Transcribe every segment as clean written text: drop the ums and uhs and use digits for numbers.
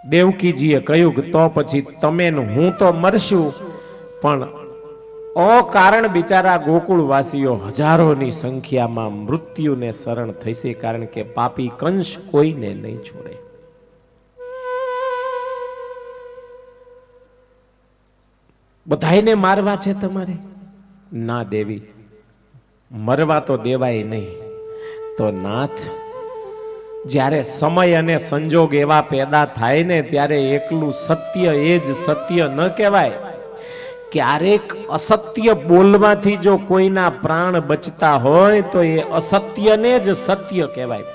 દેવકીજીએ કહ્યું કે તો પછી તમે ને હું તો મરશું, પણ અકારણ બિચારા ગોકુળવાસીઓ હજારોની સંખ્યામાં મૃત્યુને શરણ થશે, કારણ કે પાપી કંસ કોઈને નહીં છોડે. બધાઈને મારવા છે તમારે? ના દેવી, મરવા તો દેવાય નહીં. તો નાથ, જ્યારે સમય અને સંજોગ એવા પેદા થાય ને ત્યારે એકલું સત્ય એ જ સત્ય ન કહેવાય. ક્યારેક અસત્ય બોલવાથી જો કોઈના પ્રાણ બચતા હોય તો એ અસત્યને જ સત્ય કહેવાય.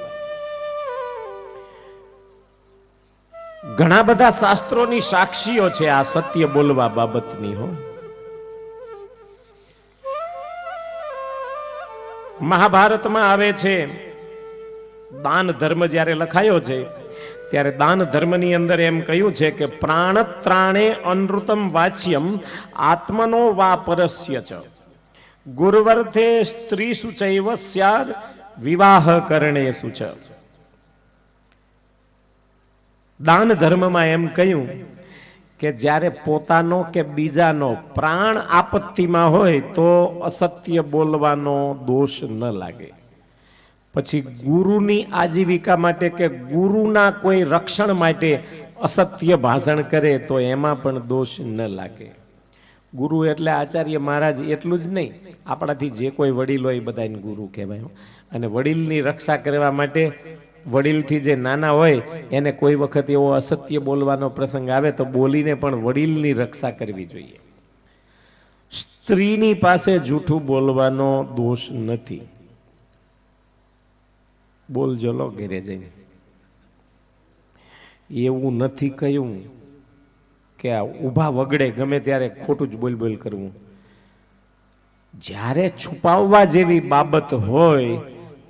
ઘણા બધા શાસ્ત્રોની સાક્ષીઓ છે આ સત્ય બોલવા બાબતની. હો, મહાભારતમાં આવે છે, દાન ધર્મ જ્યારે લખાયો છે ત્યારે દાન ધર્મની અંદર એમ કહ્યું છે કે પ્રાણત્રાણે અનૃતમ વાચ્યમ આત્મનો વા પરસ્ય ચ ગુરુવર્થે સ્ત્રીસુ ચૈવ સ્યાદ વિવાહ કરણેસુ ચ. દાન ધર્મમાં એમ કહ્યું કે જ્યારે પોતાનો કે બીજાનો પ્રાણ આપત્તિમાં હોય તો અસત્ય બોલવાનો દોષ ન લાગે. પછી ગુરુની આજીવિકા માટે કે ગુરુના કોઈ રક્ષણ માટે અસત્ય ભાષણ કરે તો એમાં પણ દોષ ન લાગે. ગુરુ એટલે આચાર્ય મહારાજ એટલું જ નહીં, આપણાથી જે કોઈ વડીલ હોય એ બધાને ગુરુ કહેવાય. અને વડીલની રક્ષા કરવા માટે વડીલથી જે નાના હોય એને કોઈ વખત એવો અસત્ય બોલવાનો પ્રસંગ આવે તો બોલીને પણ વડીલની રક્ષા કરવી જોઈએ. સ્ત્રીની પાસે જૂઠું બોલવાનો દોષ નથી. બોલજો લો ઘેરે જઈને. એવું નથી કહ્યું કે આ ઊભા વગડે ગમે ત્યારે ખોટું જ બોલ બોલ કરવું. જ્યારે છુપાવવા જેવી બાબત હોય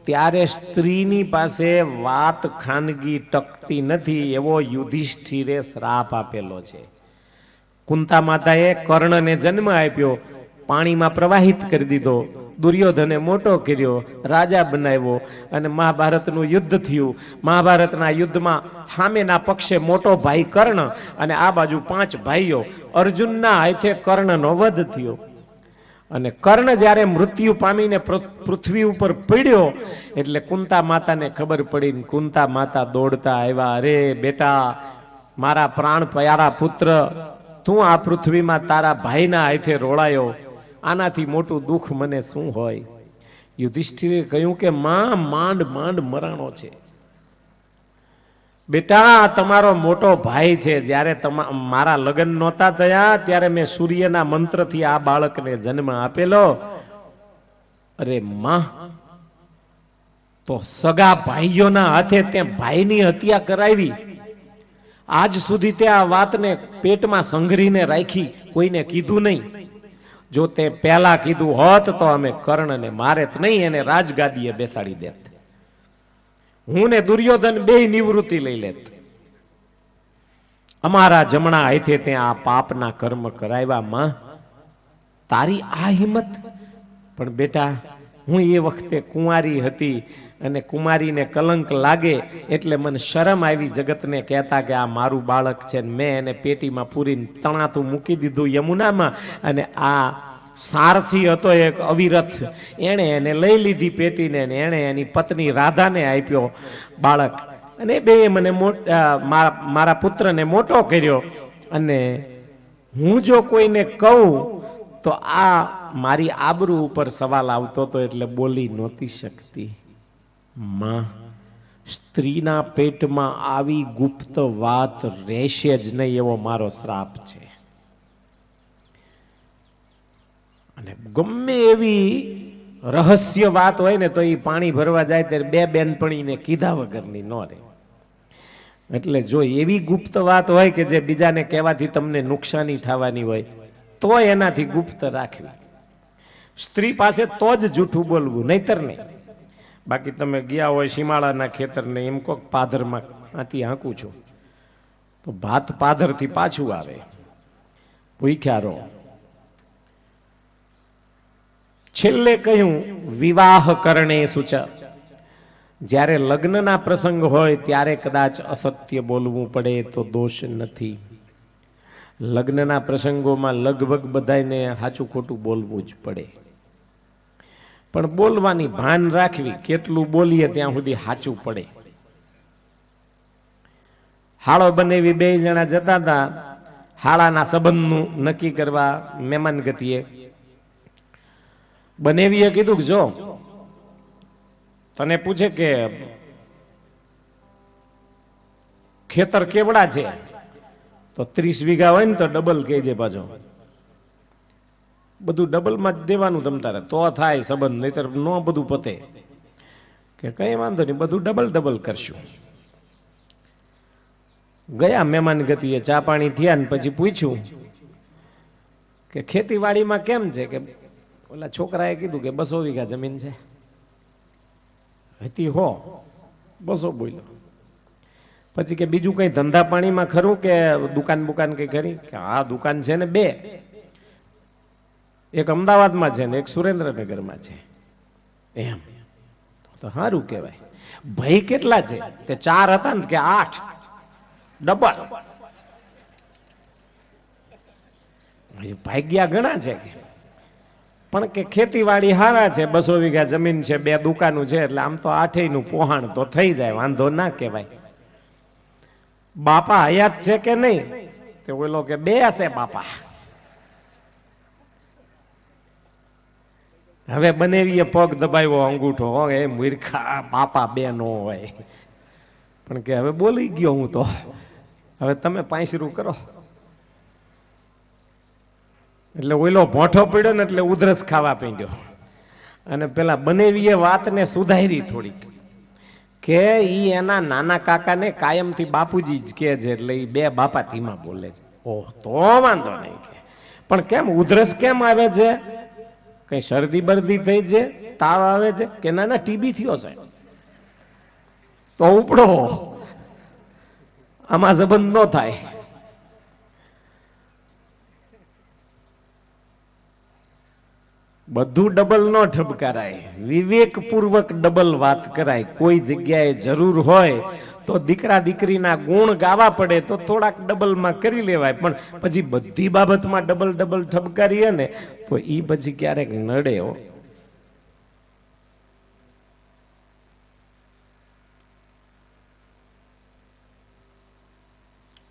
ત્યારે સ્ત્રીની પાસે વાત ખાનગી ટકતી નથી, એવો યુધિષ્ઠિરે શ્રાપ આપેલો છે. કુંતા માતાએ કર્ણને જન્મ આપ્યો, પાણીમાં પ્રવાહિત કરી દીધો, દુર્યોધને મોટો કર્યો, રાજા બનાવ્યો અને મહાભારતનું યુદ્ધ થયું. મહાભારતના યુદ્ધમાં સામેના પક્ષે મોટો ભાઈ કર્ણ અને આ બાજુ 5 ભાઈઓ. અર્જુનના હાથે કર્ણનો વધ થયો અને કર્ણ જ્યારે મૃત્યુ પામીને પૃથ્વી ઉપર પડ્યો એટલે કુંતા માતાને ખબર પડી. કુંતા માતા દોડતા આવ્યા, અરે બેટા, મારા પ્રાણ પ્યારા પુત્ર, તું આ પૃથ્વીમાં તારા ભાઈના હાથે રોળાયો, આનાથી મોટું દુઃખ મને શું હોય? યુધિષ્ઠિરે કહ્યું કે માં માંડ માંડ મરાણો છે. બેટા, તમારો મોટો ભાઈ છે. જ્યારે મારા લગ્ન નહોતા થયા ત્યારે મેં સૂર્યના મંત્રથી આ બાળકને જન્મ આપેલો. અરે માં, તો સગા ભાઈઓના હાથે તે ભાઈની હત્યા કરાવી. આજ સુધી તે આ વાતને પેટમાં સંઘરીને રાખી, કોઈને કીધું નહીં. જો તે પહેલા કીધું હોત તો અમે કર્ણને મારેત નહીં, એને રાજગાદીએ બેસાડી દેત. હું ને દુર્યોધન બે નિવૃત્તિ લઈ લેત. અમારા જમણા હાથે ત્યાં આ પાપના કર્મ કરાવ્યા. માં, તારી આ હિંમત? પણ બેટા, હું એ વખતે કુંવારી હતી અને કુમારીને કલંક લાગે એટલે મને શરમ આવી જગતને કહેતા કે આ મારું બાળક છે. મેં એને પેટીમાં પૂરીને તણાતું મૂકી દીધું યમુનામાં. અને આ સારથી હતો એક અવિરથ, એણે એને લઈ લીધી પેટીને, એણે એની પત્ની રાધાને આપ્યો બાળક. અને બે મને મારા પુત્રને મોટો કર્યો. અને હું જો કોઈને કહું તો આ મારી આબરૂ ઉપર સવાલ આવતો હતો એટલે બોલી નહોતી શકતી. માં, સ્ત્રીના પેટમાં આવી ગુપ્ત વાત રહેશે જ નહીં એવો મારો શ્રાપ છે. અને ગમે એવી રહસ્ય વાત હોય ને તો એ પાણી ભરવા જાય ત્યારે બે બેનપણીને કીધા વગરની ન રહે. એટલે જો એવી ગુપ્ત વાત હોય કે જે બીજાને કહેવાથી તમને નુકસાની થવાની હોય તો એનાથી ગુપ્ત રાખવી. સ્ત્રી પાસે તો જ જૂઠું બોલવું, નહીતર નહીં. બાકી તમે ગયા હોય સીમાડાના ખેતરને એમ કોક પાધરમાં આથી હાંકું છું તો ભાત પાધરથી પાછું આવે. ભૂખ્યા રહો. છેલ્લે કહ્યું વિવાહ કરણે સૂચ. જ્યારે લગ્નના પ્રસંગ હોય ત્યારે કદાચ અસત્ય બોલવું પડે તો દોષ નથી. લગ્નના પ્રસંગોમાં લગભગ બધાને સાચું ખોટું બોલવું જ પડે, પણ બોલવાની ભાન રાખવી, કેટલું બોલીએ ત્યાં સુધી સાચું પડે. હાળો બનેવી બે જણા જતા હતા હાળાના સંબંધનું નક્કી કરવા મહેમાન ગતિએ. બનેવીએ કીધું કે જો તને પૂછે કે ખેતર કેવડા છે તો 30 વીઘા હોય ને તો ડબલ કહેજે પાછો. બધું ડબલમાં જ દેવાનું તમ તારે તો થાય સંબંધ, નહીતર ન બધું પતે. કે કઈ વાંધો નહીં, બધું ડબલ કરશું. ગયા મહેમાન ગતિએ, ચા પાણી થયા ને પછી પૂછ્યું કે ખેતીવાડીમાં કેમ છે? કે ઓલા છોકરાએ કીધું કે 200 વીઘા જમીન છે. હતી હો 200 બોલ્યો. પછી કે બીજું કઈ ધંધા પાણીમાં ખરું કે દુકાન કઈ ખરી? કે હા દુકાન છે ને 2, એક અમદાવાદમાં છે ને એક સુરેન્દ્રનગરમાં છે. એમ તો સારું કહેવાય. ભાઈ કેટલા છે? તે 4 હતા ને કે 8, ડબલ. ભાગ્યા ઘણા છે પણ કે ખેતીવાડી હારા છે, 200 વીઘા જમીન છે, 2 દુકાનો છે, એટલે આમ તો 8 નું પોહાણ તો થઈ જાય, વાંધો ના કહેવાય. બાપા હયાત છે કે નહીં? તે ઓલો કે 2 છે બાપા. હવે બનેવીએ પગ દબાવ્યો અંગૂઠો, એ મૂર્ખા, બાપા 2 નો હોય. પણ કે હવે બોલી ગયો હું તો, હવે તમે 5 કરો. એટલે ઓલો ભોંઠો પડ્યો ને એટલે ઉધરસ ખાવા પીડ્યો. અને પેલા બનેવીએ વાતને સુધારી થોડીક, કે ઈ એના નાના કાકાને કાયમથી બાપુજી જ કહે છે, એટલે ઈ 2 બાપા ધીમા બોલે છે. ઓહ, તો વાંધો નહીં. કે પણ કેમ ઉધરસ કેમ આવે છે? કઈ શરદી બરદી થઈ છે, તાવ આવે છે? કે ના ટીબી થયો છે. તો ઉપડો, આમાં સંબંધ ન થાય. બધું ડબલ ન ઠપકારાય, વિવેકપૂર્વક ડબલ વાત કરાય. કોઈ જગ્યાએ જરૂર હોય તો દીકરા દીકરીના ગુણ ગાવા પડે તો થોડાક ડબલમાં કરી લેવાય, પણ પછી બધી બાબતમાં ડબલ ઠપકારીએ ને તો ઈ પછી ક્યારેક નડે. હો,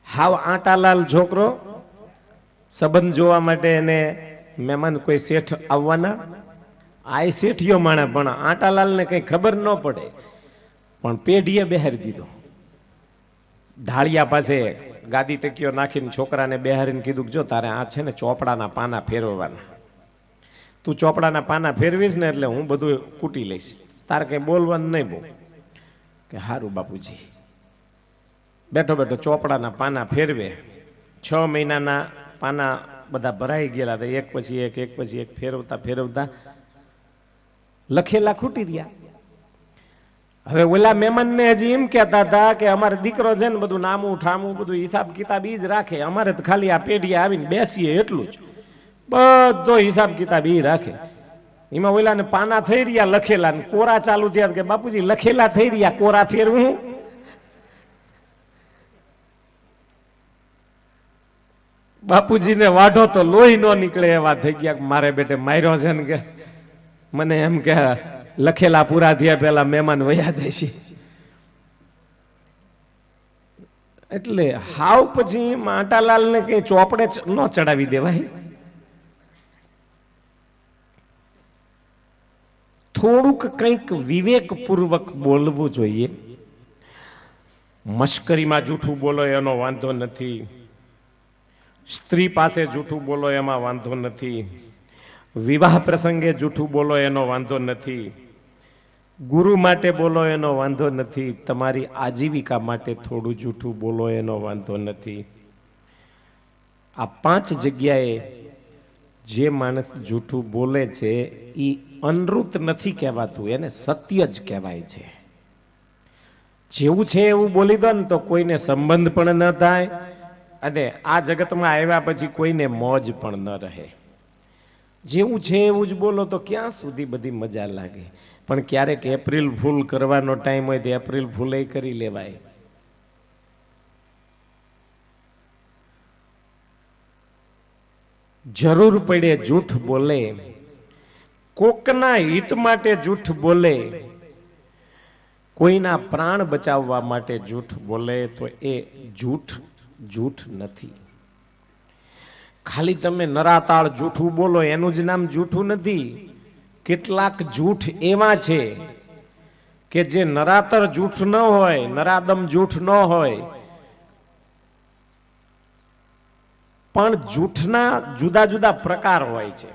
હાવ આટાલાલ છોકરો, સંબંધ જોવા માટે એને મહેમાન કોઈ શેઠ આવવાના, આ શેઠિયો માણા, પણ આટાલાલ ને કઈ ખબર ન પડે, પણ પેઢીએ બેહારી દીધો. ઢાળિયા પાસે ગાદી તકીઓ નાખીને છોકરાને બેહારીને કીધું, જો તારે આ છે ને ચોપડાના પાના ફેરવવાના, તું ચોપડાના પાના ફેરવીશ ને એટલે હું બધું કૂટી લઈશ, તારે કઈ બોલવાનું નહીં. બહુ કે હારું બાપુજી. બેઠો ચોપડાના પાના ફેરવે. 6 મહિનાના પાના બધા ભરાઈ ગયેલા, એક પછી એક ફેરવતા લખેલા ખૂટી રહ્યા. હવે ઓલા મહેમાનને હજી એમ કહેતા હતા કે અમારે દીકરો છે ને બધું નામું ઠામું બધું હિસાબ કિતાબ ઈ જ રાખે, અમારે તો ખાલી આ પેઢીએ આવીને બેસીએ એટલું જ, બધો હિસાબ કિતાબ ઈ રાખે. એમાં ઓલાને પાના થઈ રહ્યા લખેલા, કોરા ચાલુ થયા કે બાપુજી લખેલા થઈ રહ્યા, કોરા ફેરવું? બાપુજીને વાઢો તો લોહી ન નીકળે એવા થઈ ગયા. મારે બેટે માર્યો છે ને કે મને એમ કે લખેલા પૂરા થયા પેલા મહેમાન વયા જાય છે. એટલે હાવ પછી માટાલાલ ને કઈ ચોપડે ન ચડાવી દેવાય. થોડુંક કંઈક વિવેકપૂર્વક બોલવું જોઈએ. મશ્કરીમાં જૂઠું બોલો એનો વાંધો નથી, સ્ત્રી પાસે જૂઠું બોલો એમાં વાંધો નથી, વિવાહ પ્રસંગે જૂઠું બોલો એનો વાંધો નથી, ગુરુ માટે બોલો એનો વાંધો નથી, તમારી આજીવિકા માટે થોડું જૂઠું બોલો એનો વાંધો નથી. આ 5 જગ્યાએ જે માણસ જૂઠું બોલે છે એ અનૃત નથી કહેવાતું, એને સત્ય જ કહેવાય છે. જેવું છે એવું બોલી દો ને તો કોઈને સંબંધ પણ ન થાય અને આ જગતમાં આવ્યા પછી કોઈને મોજ પણ ન રહે. જેવું છે એવું જ બોલો તો ક્યાં સુધી બધી મજા લાગે. પણ ક્યારેક એપ્રિલ ફૂલ કરવાનો ટાઈમ હોય તો એપ્રિલ ફૂલે કરી લેવાય. જરૂર પડે જૂઠ બોલે, કોકના હિત માટે જૂઠ બોલે, કોઈના પ્રાણ બચાવવા માટે જૂઠ બોલે તો એ જૂઠ નથી. ખાલી તમે નરાતાળ જૂઠું બોલો એનું જ નામ જૂઠું નથી. કેટલાક જૂઠ એવા છે કે જે નરાતર જૂઠ ન હોય, નરાદમ જૂઠ ન હોય, પણ જૂઠના જુદા જુદા પ્રકાર હોય છે.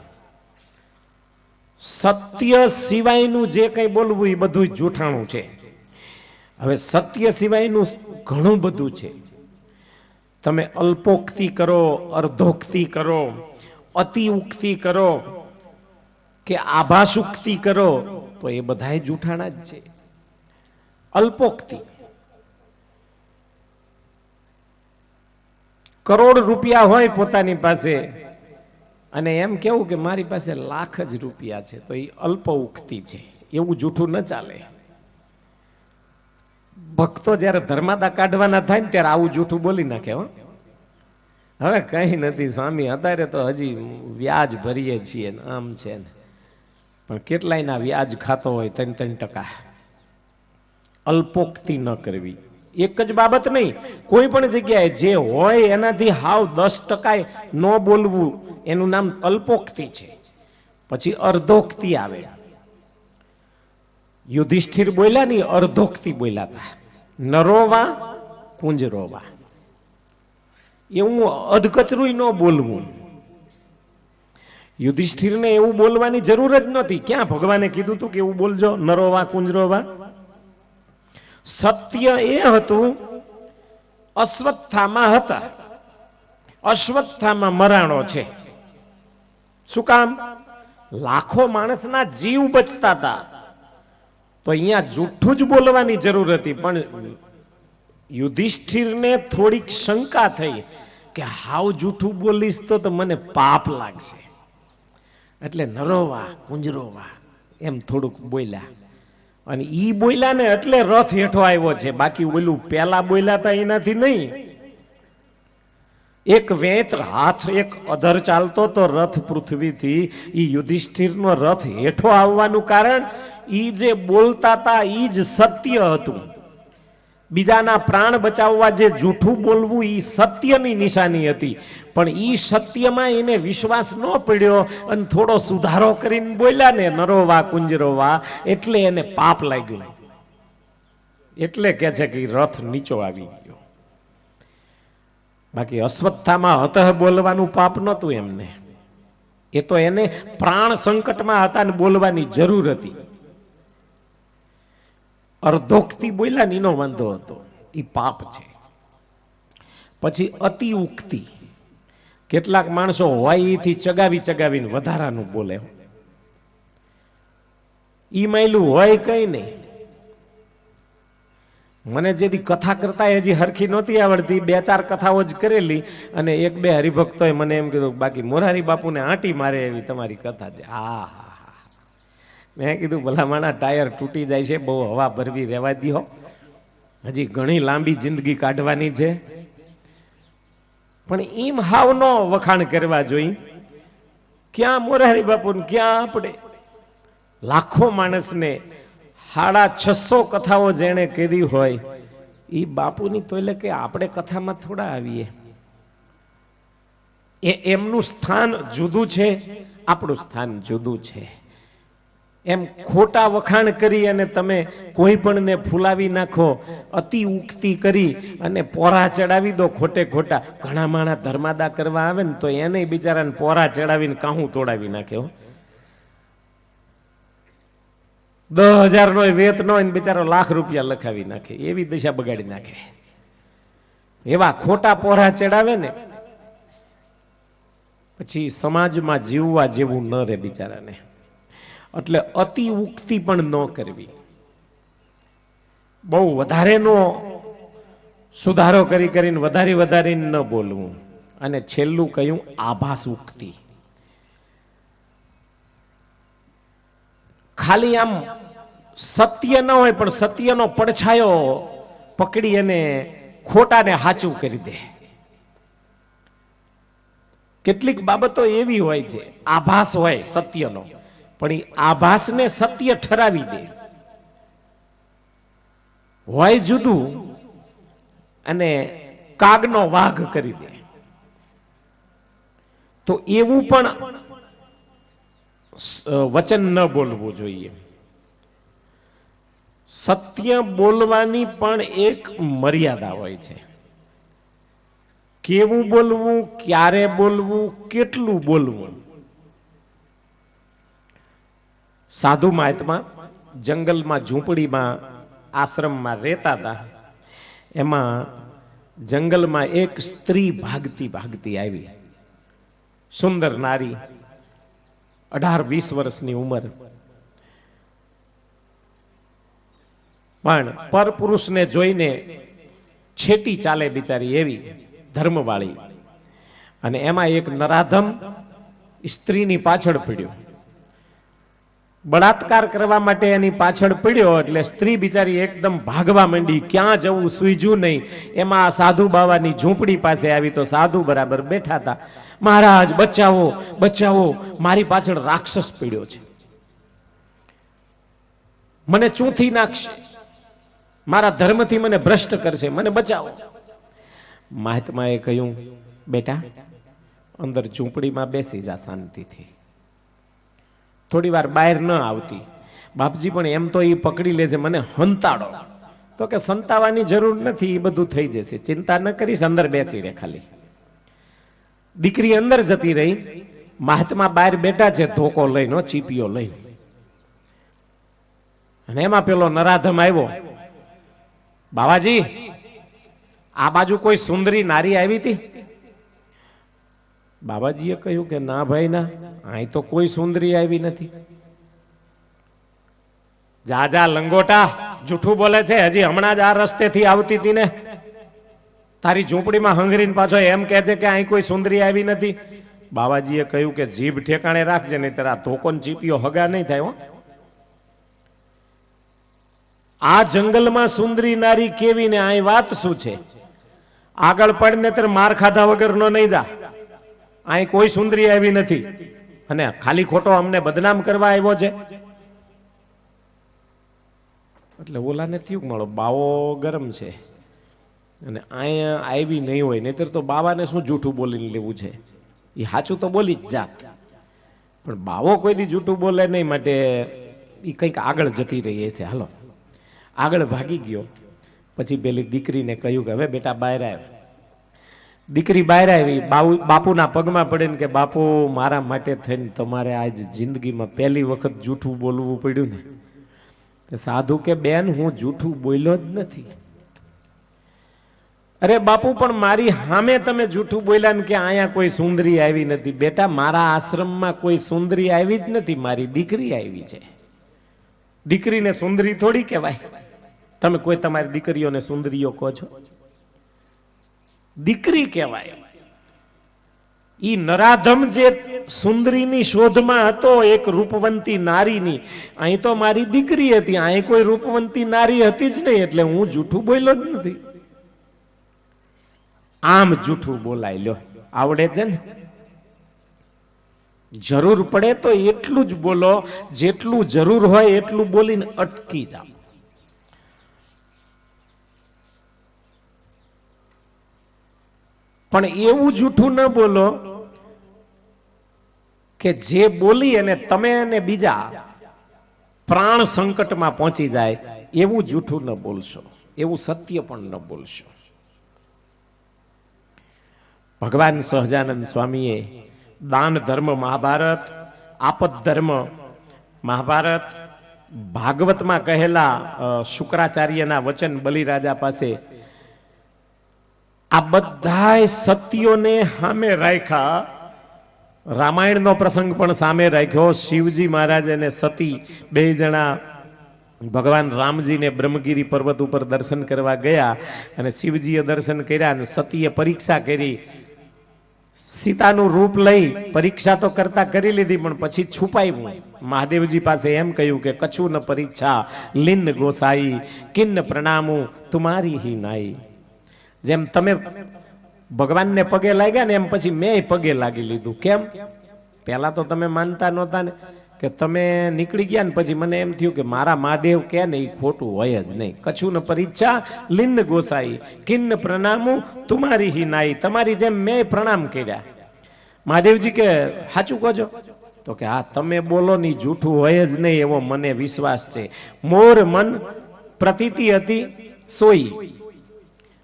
સત્ય સિવાયનું જે કંઈ બોલવું એ બધું જૂઠાણું છે. હવે સત્ય સિવાયનું ઘણું બધું છે. તમે અલ્પોક્તિ કરો, અર્ધોક્તિ કરો, અતિ ઉક્તિ કરો કે આભાસુક્તિ કરો તો એ બધાય જૂઠાણા જ છે. અલ્પોક્તિ, કરોડ રૂપિયા હોય પોતાની પાસે અને એમ કેવું કે મારી પાસે લાખ જ રૂપિયા છે, તો એ અલ્પ ઉક્તિ છે. એવું જૂઠું ન ચાલે. ભક્તો જ્યારે ધર્માદા કાઢવાના થાય ને ત્યારે આવું જૂઠું બોલી નાખે. હવે કઈ નથી સ્વામી, અત્યારે તો હજી વ્યાજ ભરીએ છીએ ને આમ છે ને, પણ કેટલાયના વ્યાજ ખાતો હોય 3-3%. અલ્પોક્તિ ન કરવી. એક જ બાબત નહીં, કોઈ પણ જગ્યાએ જે હોય એનાથી હાવ 10% ન બોલવું, એનું નામ અલ્પોક્તિ છે. પછી અર્ધોક્તિ આવે. યુધિષ્ઠિર બોલ્યા ની અર્ધોક્તિ બોલ્યા હતા. નરોવા કુંજરોવા, એવું અધકચરું ન બોલવું. યુધિષ્ઠિરને એવું બોલવાની જરૂર જ નહોતી. ક્યાં ભગવાને કીધું હતું કે એવું બોલજો નરોવા કુંજરોવા? સત્ય એ હતું, અશ્વત્થામા હતા. અશ્વત્થામા મરાણો છે. શું કામ? લાખો માણસના જીવ બચતા હતા. તો અહીંયા જૂઠું જ બોલવાની જરૂર હતી. પણ યુધિષ્ઠિરને થોડીક શંકા થઈ કે હાવ જૂઠું બોલીશ તો મને પાપ લાગશે, એટલે નરોવા કુંજરોવા એમ થોડુંક બોલ્યા. અને ઈ બોલ્યા ને એટલે રથ હેઠો આવ્યો છે. બાકી ઓલું પેલા બોલ્યા હતા એનાથી નહીં. એક વેત હાથ એક અધર ચાલતો તો રથ પૃથ્વીથી, ઈ યુધિષ્ઠિરનો રથ હેઠો આવવાનું કારણ ઈ જે બોલતા હતા ઈ જ સત્ય હતું. બીજાના પ્રાણ બચાવવા જે જૂઠું બોલવું ઈ સત્યની નિશાની હતી. પણ ઈ સત્યમાં એને વિશ્વાસ ન પડ્યો અને થોડો સુધારો કરીને બોલ્યા ને નરોવા કુંજરોવા, એટલે એને પાપ લાગ્યું. એટલે કે છે કે રથ નીચો આવી ગયો. બાકી અશ્વત્થામાં હતઃ બોલવાનું પાપ નહોતું એમને. એ તો એને પ્રાણ સંકટમાં હતા ને બોલવાની જરૂર હતી. અર્ધોક્તિ બોલ્યા ને એનો વાંધો હતો, એ પાપ છે. પછી અતિ ઉક્તિ. કેટલાક માણસો હોય એથી ચગાવીને વધારાનું બોલે. ઈ માયલું હોય કઈ નહીં. મને જેથી કથા કરતા હજી હરખી નહોતી આવડતી, 2-4 કથાઓ જ કરેલી, અને 1-2 હરિભક્તોએ મને એમ કીધું બાકી મોરારી બાપુને આંટી મારે એવી તમારી કથા છે. હા હા હા. મેં કીધું ભલામાના ટાયર તૂટી જાય છે, બહુ હવા ભરવી રહેવા દો, હજી ઘણી લાંબી જિંદગી કાઢવાની છે. પણ એમ હાવ નો વખાણ કરવા જોઈએ. ક્યાં મોરારી બાપુ ને ક્યાં આપણે? લાખો માણસને 650 કથાઓ જેણે કરી હોય એ બાપુની તો એટલે કે આપણે કથામાં થોડા આવીએ. એમનું સ્થાન જુદું છે, આપણું સ્થાન જુદું છે. એમ ખોટા વખાણ કરી અને તમે કોઈ પણને ફૂલાવી નાખો, અતિ ઉક્તિ કરી અને પોરા ચડાવી દો ખોટે ખોટા. ઘણા માણા ધર્માદા કરવા આવે ને તો એને બિચારાને પોરા ચડાવીને કાહું તોડાવી નાખે. 10,000 નો વેત નો હોય બિચારો લાખ રૂપિયા લખાવી નાખે, એવી દશા બગાડી નાખે. એવા ખોટા પોરા ચડાવે ને પછી સમાજમાં જીવવા જેવું ન રહે બિચારાને. એટલે અતિ ઉક્તિ પણ ન કરવી, બહુ વધારે નો સુધારો કરીને વધારીને ન બોલવું. અને છેલ્લું કહ્યું આભાસ ઉક્તિ. ખાલી આમ સત્ય ન હોય પણ સત્યનો પડછાયો પકડી અને ખોટાને હાચું કરી દે. કેટલીક બાબતો એવી હોય છે, આભાસ હોય સત્યનો, પણ એ આભાસને સત્ય ઠરાવી દે. હોય જુદું અને કાગનો વાઘ કરી દે. તો એવું પણ વચન ન બોલવું જોઈએ. સત્ય બોલવાની પણ એક મર્યાદા હોય છે. કેવું બોલવું, ક્યારે બોલવું, કેટલું બોલવું. સાધુ મહાત્મા જંગલમાં ઝૂંપડીમાં આશ્રમમાં રહેતા હતા. એમાં જંગલમાં એક સ્ત્રી ભાગતી ભાગતી આવી. સુંદર નારી, 18-20 વર્ષની ઉંમર. પણ પરપુરુષને જોઈને છેટી ચાલે બિચારી, એવી ધર્મવાળી. અને એમાં એક નરાધમ સ્ત્રીની પાછળ પડ્યો. બળાત્કાર કરવા માટે એની પાછળ પડ્યો એટલે સ્ત્રી બિચારી એકદમ ભાગવા માંડી. ક્યાં જવું સૂઝ્યું નહીં. એમાં સાધુ બાવાની ઝૂંપડી પાસે આવી તો સાધુ બરાબર બેઠા હતા. મહારાજ બચાવો બચાવો, મારી પાછળ રાક્ષસ પડ્યો છે, મને ચૂંથી નાખશે, મારા ધર્મથી મને ભ્રષ્ટ કરશે, મને બચાવો. મહાત્માએ કહ્યું, બેટા અંદર ઝૂંપડીમાં બેસી જા શાંતિથી, થોડી વાર બહાર ન આવતી. બાપજી પણ એમ તો એ પકડી લેશે, મને હંતાડો. તો કે સંતાવાની જરૂર નથી, એ બધું થઈ જશે, ચિંતા ન કરીશ, અંદર બેસી રહે ખાલી. દીકરી અંદર જતી રહી. મહાત્મા બહાર બેઠા છે, ધોકો લઈને, ચીપીઓ લઈને. અને એમાં પેલો નરાધમ આવ્યો. બાવાજી, આ બાજુ કોઈ સુંદરી નારી આવી હતી? બાબાજીએ કહ્યું કે ના ભાઈ ના, અહીં તો કોઈ સુંદરી આવી નથી. જા જા લંગોટા, જૂઠું બોલે છે, હજી હમણાં જ આ રસ્તેથી આવતી હતી ને, તારી ઝૂંપડીમાં હંગરીને પાછો એમ કહે છે કે અહીં કોઈ સુંદરી આવી નથી. બાબાજીએ કહ્યું કે જીભ ઠેકાણે રાખજે, નહીં તારા ધોકોન ચીપીઓ હગા નહીં થાય. હો, આ જંગલમાં સુંદરી નારી કેવી ને અહીં વાત શું છે? આગળ પડને તર માર ખાધા વગરનો નહીં જા. અહીં કોઈ સુંદરી આવી નથી અને ખાલી ખોટો અમને બદનામ કરવા આવ્યો છે. એટલે ઓલાને થયું મળો બાવો ગરમ છે અને અહીંયા આવી નહીં હોય, નહીતર તો બાવાને શું જૂઠું બોલીને લેવું છે, એ સાચું તો બોલી જ જાત. પણ બાવો કોઈ દી જૂઠું બોલે નહીં, માટે એ કંઈક આગળ જતી રહી છે. હાલો, આગળ ભાગી ગયો. પછી પેલી દીકરીને કહ્યું કે હવે બેટા બહાર આવ. દીકરી બહાર આવી, બાપુના પગમાં પડે કે બાપુ, મારા માટે થઈને તમારે આજ જિંદગીમાં પહેલી વખત જૂઠું બોલવું પડ્યું ને. સાધુ કે બેન, હું જૂઠું બોલ્યો જ નથી. અરે બાપુ, પણ મારી સામે તમે જૂઠું બોલ્યા ને કે અહીંયા કોઈ સુંદરી આવી નથી. બેટા, મારા આશ્રમમાં કોઈ સુંદરી આવી જ નથી, મારી દીકરી આવી છે. દીકરીને સુંદરી થોડી કહેવાય. તમે કોઈ તમારી દીકરીઓને સુંદરીઓ કહો છો? દીકરી કહેવાય. ઈ નરાધમ જે સુંદરીની શોધમાં હતો, એક રૂપવંતી નારીની, અહીં તો મારી દીકરી હતી, અહીં કોઈ રૂપવંતી નારી હતી જ નહીં, એટલે હું જૂઠું બોલ્યો જ નથી. આમ જૂઠું બોલાય. લ્યો, આવડે છે ને? જરૂર પડે તો એટલું જ બોલો, જેટલું જરૂર હોય એટલું બોલીને અટકી જાઓ. પણ એવું જૂઠું ન બોલો કે જે બોલી અને તમે અને બીજા પ્રાણ સંકટમાં પહોંચી જાય, એવું જૂઠું ન બોલશો, એવું સત્ય પણ ન બોલશો. ભગવાન સહજાનંદ સ્વામીએ દાન ધર્મ મહાભારત, આપદ ધર્મ મહાભારત, ભાગવતમાં કહેલા શુક્રાચાર્યના વચન બલિરાજા પાસે, આ બધાય સત્યોને સામે રાખ્યા. રામાયણનો પ્રસંગ પણ સામે રાખ્યો. શિવજી મહારાજ અને સતી બે જણા ભગવાન રામજીને બ્રહ્મગીરી પર્વત ઉપર દર્શન કરવા ગયા અને શિવજીએ દર્શન કર્યા અને સતીએ પરીક્ષા કરી. સીતાનું રૂપ લઈ પરીક્ષા તો કરતા કરી લીધી, પણ પછી છુપાવ્યું. મહાદેવજી પાસે એમ કહ્યું કે કછુ ન પરીક્ષા લિન્ન ગોસાઈ કિન્ન પ્રણામું તુમારી હી નાઈ. જેમ તમે ભગવાનને પગે લાગ્યા ને એમ પછી મેં પગે લાગી લીધું. કેમ? પહેલા તો તમે માનતા નહોતા ને, કે તમે નીકળી ગયા ને પછી મને એમ થયું કે મારા મહાદેવ કે ને એ ખોટું હોય જ નહીં. કછુ ન પરીક્ષા લિન્ન ગોસાઈ કિન્ન પ્રણામું તુમારી હી નાઈ. તમારી જેમ મેં પ્રણામ કર્યા. મહાદેવજી કે સાચું કહો છો? તો કે હા, તમે બોલો ની જૂઠું હોય જ નહીં એવો મને વિશ્વાસ છે. મોર મન પ્રતીતિ હતી સોઈ,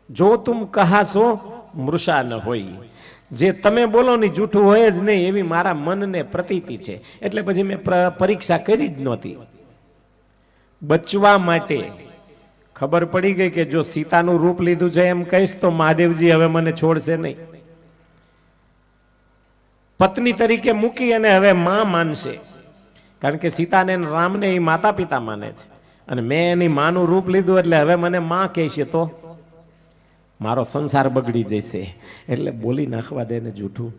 જો તુમ કહાસો મૃષા ન હોય. જે તમે બોલો ની જૂઠું હોય જ નહીં એવી મારા મનને પ્રતીતિ છે. એટલે પછી મેં પરીક્ષા કરી જ નહોતી. બચવા માટે ખબર પડી ગઈ કે જો સીતાનું રૂપ લીધું છે એમ કહીશ તો મહાદેવજી હવે મને છોડશે નહીં. પત્ની તરીકે મૂકી અને હવે માં માનશે, કારણ કે સીતાને રામને એ માતા પિતા માને છે, અને મેં એની માનું રૂપ લીધું એટલે હવે મને માં કહેશે તો મારો સંસાર બગડી જશે. એટલે બોલી નાખવા દે ને જૂઠું.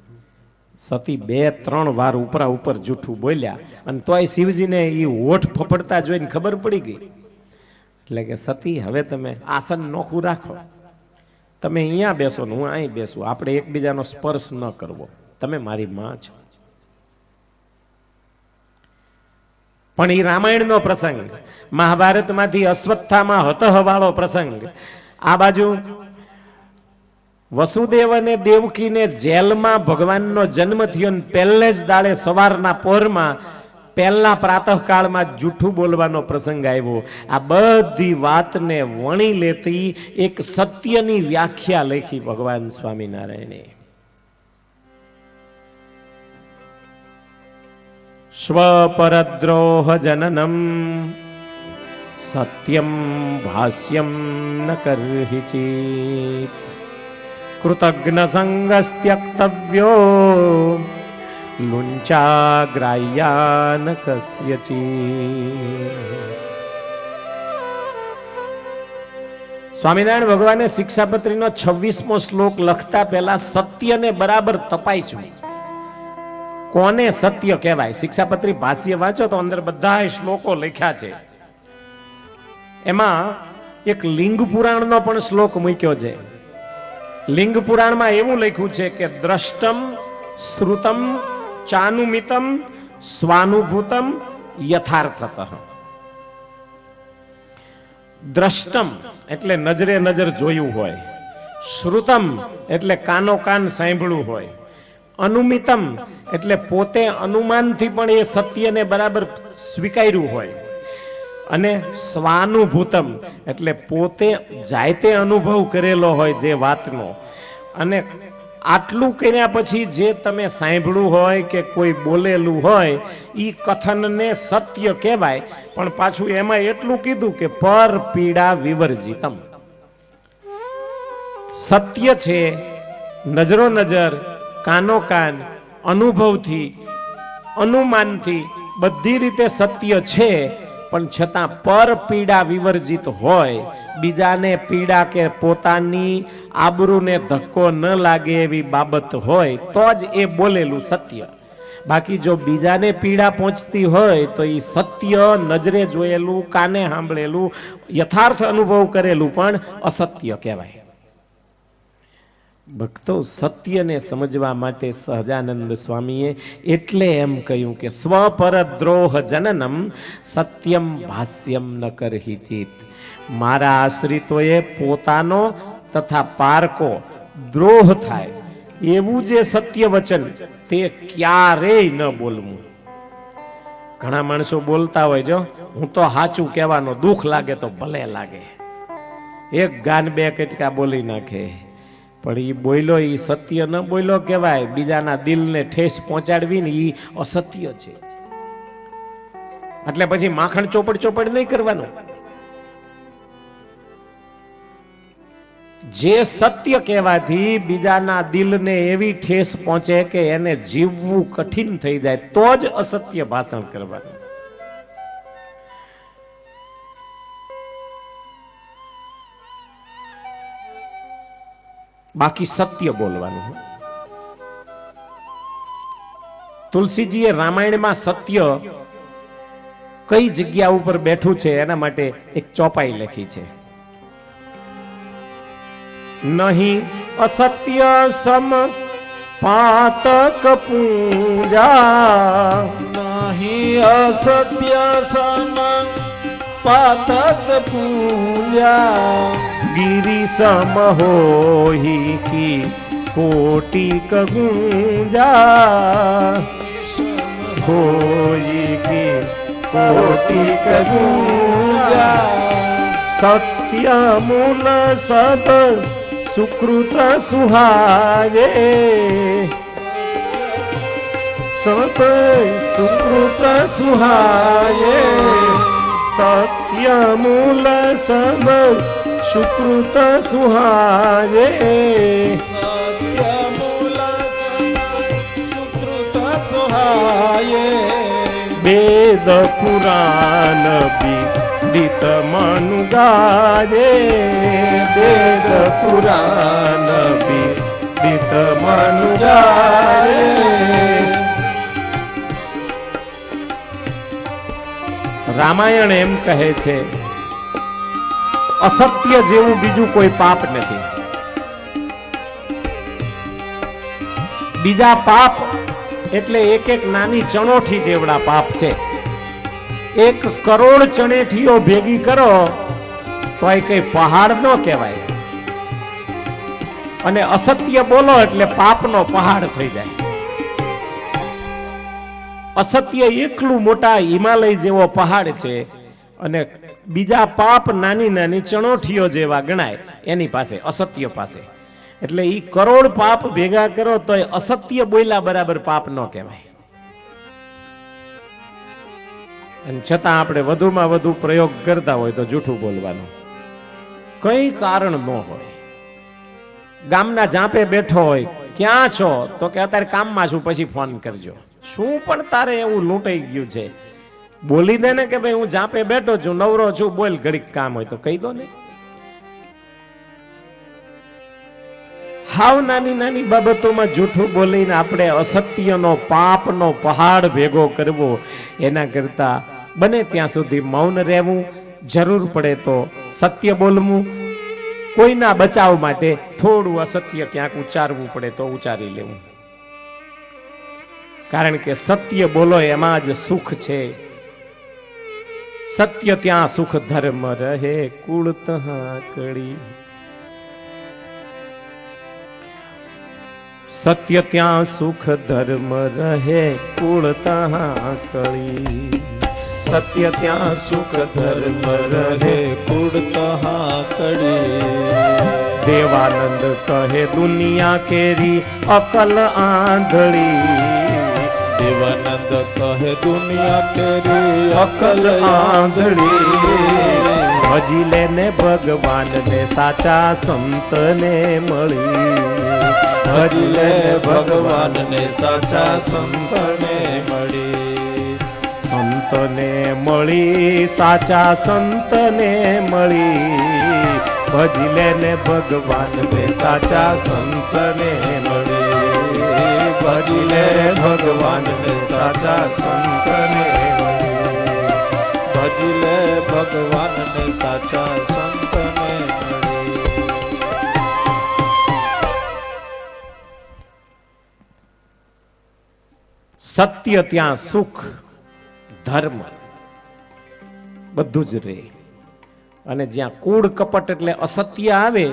સતી 2-3 વાર ઉપરા ઉપર જૂઠું બોલ્યા, અને તોય શિવજીને એ હોઠ ફફડતા જોઈને ખબર પડી ગઈ. એટલે કે સતી, હવે તમે આસન નોખું રાખો, તમે અહીંયા બેસો ને હું અહીં બેસું, આપણે એકબીજાનો સ્પર્શ ન કરવો, તમે મારી માં છો. પણ એ રામાયણનો પ્રસંગ, મહાભારતમાંથી અશ્વત્થામાં હતઃવાળો પ્રસંગ. આ બાજુ વસુદેવ અને દેવકીને જેલમાં ભગવાનનો જન્મ થયો ને પહેલે જ દાડે સવારના પોરમાં પહેલા પ્રાતઃકાળમાં જૂઠું બોલવાનો પ્રસંગ આવ્યો. આ બધી વાતને વણી લેતી એક સત્યની વ્યાખ્યા લખી ભગવાન સ્વામિનારાયણે. સ્વપરદ્રોહ જનનમ સત્યમ ભાષ્યમ ન કરહિચિત કૃતજ્ઞ સંગસ્ત્યક્તવ્યો લુંચાગ્રાહ્યા ન કસ્યચિત. સ્વામિનારાયણ ભગવાને શિક્ષાપત્રીનો 26મો શ્લોક લખતા પહેલા સત્યને બરાબર તપાઈશું. કોને સત્ય કહેવાય? શિક્ષાપત્રી ભાષ્ય વાંચો તો અંદર બધા શ્લોકો લખ્યા છે. એમાં એક લિંગ પુરાણનો પણ શ્લોક મૂક્યો છે. લિંગ પુરાણમાં એવું લખ્યું છે કે દ્રષ્ટમ શ્રુતમ ચાનુમિતમ સ્વાનુભૂતમ યથાર્થતઃ. દ્રષ્ટમ એટલે નજરે નજર જોયું હોય, શ્રુતમ એટલે કાનો કાન સાંભળ્યું હોય, અનુમિતમ એટલે પોતે અનુમાનથી પણ એ સત્યને બરાબર સ્વીકાર્યું હોય, અને સ્વાનુભૂતમ એટલે પોતે જાતે અનુભવ કરેલો હોય જે વાતનો. અને આટલું કર્યા પછી જે તમે સાંભળ્યું હોય કે કોઈ બોલેલું હોય એ કથનને સત્ય કહેવાય. પણ પાછું એમાં એટલું કીધું કે પર પીડા વિવર્જિતમ. સત્ય છે નજરો નજર, કાનો કાન, અનુભવથી, અનુમાનથી બધી રીતે સત્ય છે, પણ છતાં પર પીડા વિવર્જિત હોય, બીજાને પીડા કે પોતાની આબરૂને ધક્કો ન લાગે એવી બાબત હોય તો જ એ બોલેલું સત્ય. બાકી જો બીજાને પીડા પહોંચતી હોય તો એ સત્ય નજરે જોયેલું, કાને સાંભળેલું, યથાર્થ અનુભવ કરેલું પણ અસત્ય કહેવાય. ભક્તો, સત્યને સમજવા માટે સહજાનંદ સ્વામીએ એટલે એમ કહ્યું કે સ્વપરદ્રોહ જનનમ સત્યમ ભાષ્યમ ન કરહિચિત. મારા આશ્રિતોએ પોતાનો તથા પારકો દ્રોહ થાય એવું જે સત્ય વચન તે ક્યારેય ન બોલવું. ઘણા માણસો બોલતા હોય, જો હું તો સાચું કહેવાનો, દુઃખ લાગે તો ભલે લાગે, એક ગાન બે કટકા બોલી નાખે, પણ એ બોલ્યો એ સત્ય ન બોલ્યો કહેવાય. બીજાના દિલને ઠેસ પહોંચાડવી ને એ અસત્ય છે. એટલે પછી માખણ ચોપડ નહીં કરવાનું. જે સત્ય કહેવાથી બીજાના દિલને એવી ઠેસ પહોંચે કે એને જીવવું કઠિન થઈ જાય તો જ અસત્ય ભાષણ કરવાનું. બાકી સત્ય બોલવાનું. તુલસીજીએ રામાયણમાં સત્ય કઈ જગ્યા ઉપર બેઠું છે એના માટે એક ચોપાઈ લખી છે. નહીં અસત્ય સમ પાતક પૂજા, નહીં અસત્ય સમ પાતક પૂજા, ગિરી સમ હોહી કી કોટિક ગુંજા, હોઈ કી કોટિક ગુંજા, સત્ય મૂલ સત સુકૃત સુહાવે, સત સુકૃત સુહાવે, સત્ય મૂલ સબ સુકૃત સુહાવે, સત્ય મૂલ સુકૃત સુહાયે, વેદ પુરાણ વિદિત મનુ ગાયે, વેદ પુરાણ વિદિત મનુ ગાયે. રામાયણ એમ કહે છે અસત્ય જેવું બીજું કોઈ પાપ નથી. બીજા પાપ એટલે એક એક નાની ચણોઠી જેવડા પાપ છે. 1 કરોડ ચણેઠીઓ ભેગી કરો તો એ કઈ પહાડ ન કહેવાય, અને અસત્ય બોલો એટલે પાપનો પહાડ થઈ જાય. અસત્ય એકલું મોટા હિમાલય જેવો પહાડ છે, અને બીજા પાપ નાની નાની ચણોઠીઓ જેવા ગણાય એની પાસે, અસત્ય પાસે. એટલે ઈ કરોડ પાપ ભેગા કરો તો અસત્ય બોલ્યા બરાબર પાપ ન કહેવાય. અને છતાં આપણે વધુમાં વધુ પ્રયોગ કરતા હોય તો જૂઠું બોલવાનું કઈ કારણ ન હોય. ગામના જાપે બેઠો હોય, ક્યાં છો? તો કે અત્યારે કામમાં છું, પછી ફોન કરજો. શું પણ તારે એવું લૂંટાઈ ગયું છે? બોલી દે ને કે ભાઈ હું જાપે બેઠો છું, નવરો છું, બોલ, ઘડીક કામ હોય તો કહી દો ને. હાવ નાની નાની બાબતોમાં જૂઠું બોલીને આપણે અસત્યનો પાપનો પહાડ ભેગો કરવો, એના કરતા બને ત્યાં સુધી મૌન રહેવું, જરૂર પડે તો સત્ય બોલવું, કોઈના બચાવ માટે થોડું અસત્ય ક્યાંક ઉચ્ચારવું પડે તો ઉચ્ચારી લેવું. કારણ કે સત્ય બોલો એમાં જ સુખ છે. સત્ય ત્યાં સુખ ધર્મ રહે કુળ તહાં કળી, સત્ય ત્યાં સુખ ધર્મ રહે કુળ તહાં કળી, સત્ય ત્યાં સુખ ધર્મ રહે કુળ તહાં કળી. દેવાનંદ કહે દુનિયા કેરી અકલ આંધળી, દેવાનંદ કહે દુનિયા કેરી અકલ આંધળી, ભજી લેને ભગવાન ને સાચા સંત ને મળી, ભજી લે ભગવાન ને સાચા સંત ને મળી, સંતને મળી, સાચા સંતને મળી, ભજી લેને ભગવાન ને સાચા સંતને મળી, ભજી લે ભગવાન ને સાચા સંતને મળી, ભજી લે ભગવાન ને સાચા સંત ને મળી. સત્ય ત્યાં સુખ ધર્મ બધું જ રહે, અને જ્યાં કૂડ કપટ એટલે અસત્ય આવે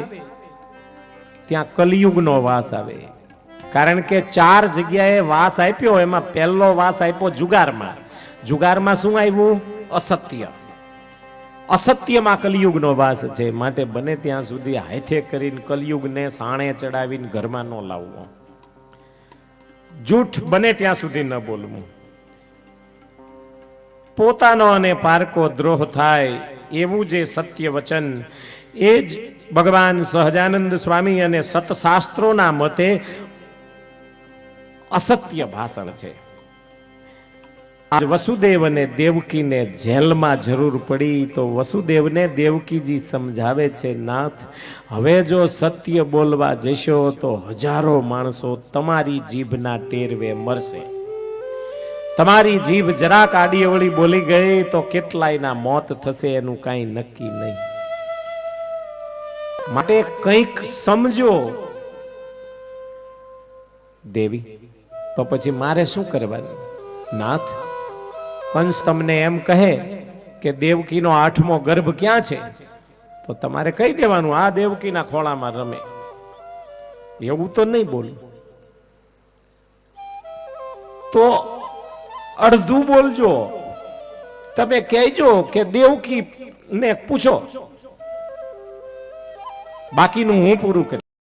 ત્યાં કલિયુગનો વાસ આવે. કારણ કે 4 જગ્યાએ વાસ આપ્યો, એમાં પહેલો વાસ આપ્યો જુગારમાં. જુગારમાં શું આવ્યું? અસત્ય. અસત્યમાં કલિયુગનો વાસ છે. માટે બને ત્યાં સુધી હાથે કરીને કલિયુગને સાણે ચડાવીને ઘરમાં ન લાવવો. જૂઠ બને ત્યાં સુધી ન બોલવું. પોતાનો અને પારકો દ્રોહ થાય એવું જે સત્ય વચન, એ જ ભગવાન સહજાનંદ સ્વામી અને સતશાસ્ત્રોના મતે અસત્ય ભાષણ છે. આજ વસુદેવ અને દેવકીને જેલમાં જરૂર પડી તો વસુદેવને દેવકીજી સમજાવે છે, નાથ હવે જો સત્ય બોલવા જશો તો હજારો માણસો તમારી જીભના ટેરવે મરશે. તમારી જીભ જરાક આડી અવળી બોલી ગઈ તો કેટલાયના મોત થશે એનું કાંઈ નક્કી નહીં. માટે કંઈક સમજો. દેવી, તો પછી મારે શું કરવાનું? નાથ, કંસ તમને એમ કહે કે દેવકીનો 8મો ગર્ભ ક્યાં છે, તો તમારે કહી દેવાનું આ દેવકીના ખોળામાં રમે. એવું તો નહીં બોલું. તો અડધું બોલજો. તમે કહેજો કે દેવકી ને પૂછો, બાકીનું હું પૂરું કરી.